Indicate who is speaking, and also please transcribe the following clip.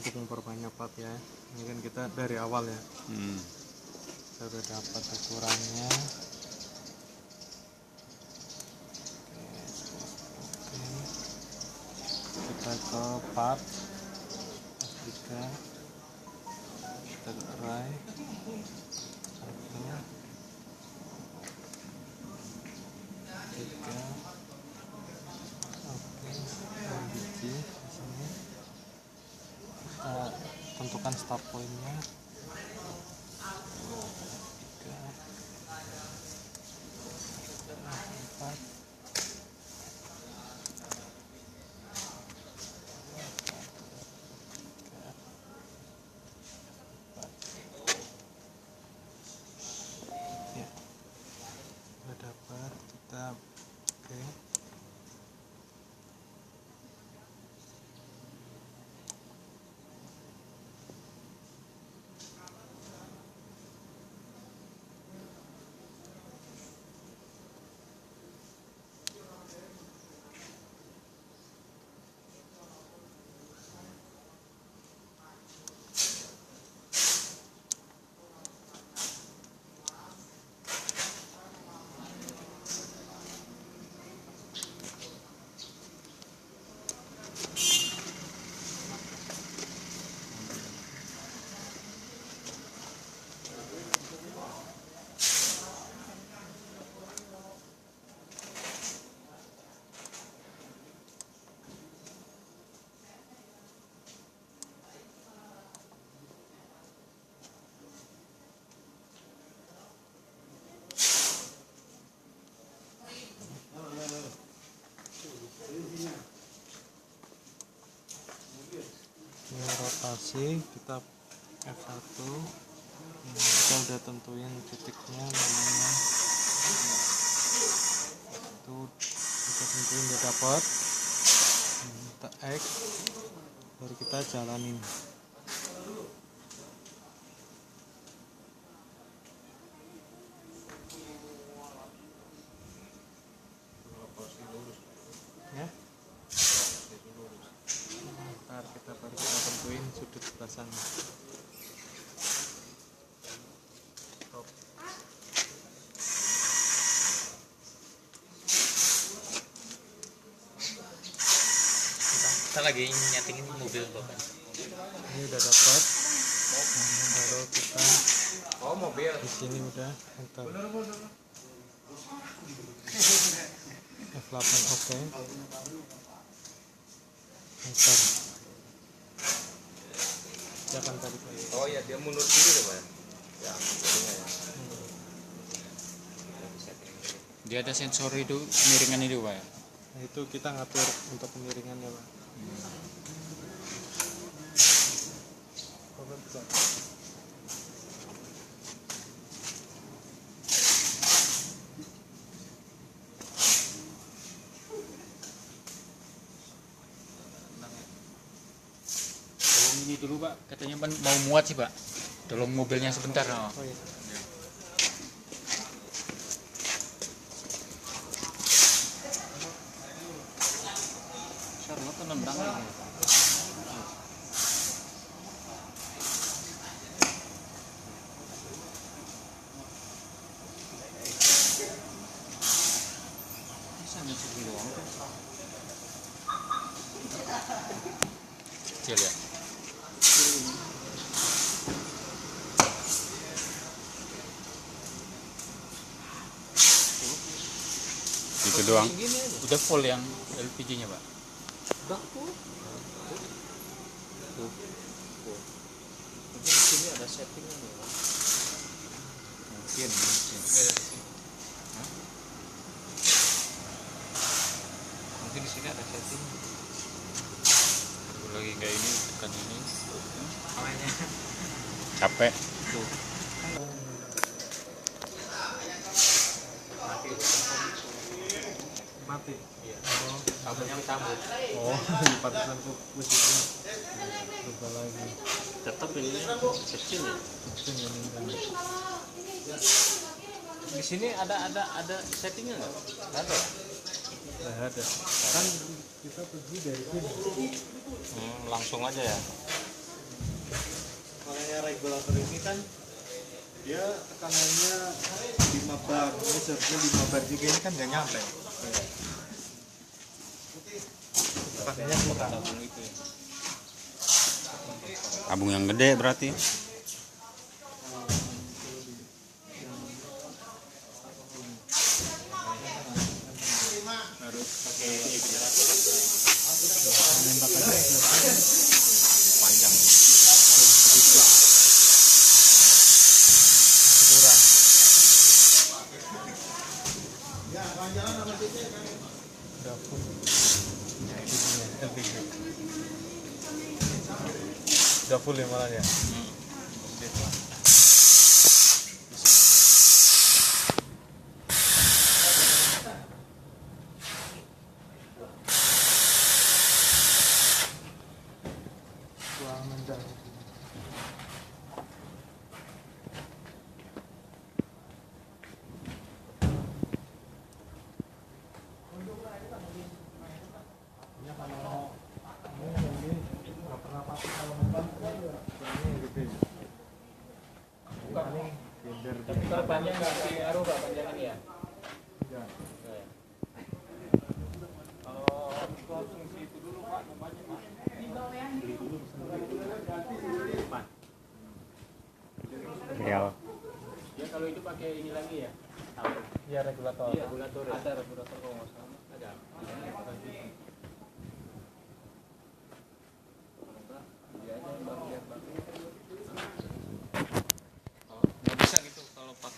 Speaker 1: cukup memperbanyak part ya. Ini kan kita dari awal ya. Kita udah dapat ukurannya. Kita ke part S3, kita gerai 1, 3, oke, 6 biji di sini. Kita tentukan start pointnya 3, 4, ya, udah dapat. Kita oke. Ini rotasi, kita F1. Kita udah tentuin titiknya, namanya itu kita tentuin udah dapat. Kita X, baru kita jalanin. Ya, ntar kita baru kita tentuin sudut sebelah sana. Stop.
Speaker 2: Kita lagi nyetingin mobil bapak.
Speaker 1: Ini udah dapat. Baru kita
Speaker 2: Mobil.
Speaker 1: di sini udah enter. F8 oke. Enter. Jangan tadi.
Speaker 2: Oh ya, dia mundur sendiri pak. Ya, jadinya ya. Dia ada sensor itu kemiringan itu pak.
Speaker 1: Nah, itu kita ngatur untuk kemiringannya Pak. Bapak bisa.
Speaker 2: Tolong ini dulu pak, katanya mau muat sih pak. Tolong mobilnya sebentar.
Speaker 1: Oh iya.
Speaker 2: Sarung itu nendang lagi. Kecil ya. Itu doang. Udah full yang LPG-nya pak.
Speaker 1: Udah tuh. Di sini ada settingnya nih Pak.
Speaker 2: Mungkin.
Speaker 1: Mungkin di sini ada setting.
Speaker 2: Lagi kayak ini tekan ini.
Speaker 1: Namanya.
Speaker 2: Capek.
Speaker 1: Tuh. Mati. Iya. Oh, kabelnya dicabut. Oh, pantesan kok posisinya berubah lagi.
Speaker 3: Tetap ini kecil ya.
Speaker 1: Kecil ya ini kan.
Speaker 3: Di sini ada settingnya nggak? Nggak ada.
Speaker 1: Nggak ada. Kan kita pergi dari sini.
Speaker 3: Langsung aja ya.
Speaker 1: regulator ini kan dia tekanannya 5 bar, ini seharusnya 5 bar juga, ini kan nggak nyampe. Pakainya kurang.
Speaker 4: Tabung yang gede berarti.
Speaker 2: Harus pakai
Speaker 4: Panjang.
Speaker 1: Kurang. Udah full. Ya itu dia LPG. Udah full ya malah ya. Ruangan dalam.
Speaker 3: Tapi kalau panjang nggak ngaruh Pak panjang ini ya?
Speaker 1: Enggak.
Speaker 3: Kalau fungsi itu dulu Pak, namanya Pak.
Speaker 4: Real.
Speaker 3: Ya kalau itu pakai ini lagi ya?
Speaker 1: Iya regulator.
Speaker 3: Iya, regulator. Ada regulator kalau nggak salah. Ada. Dia aja yang baru.
Speaker 2: nggak bisa gitu kalau pakai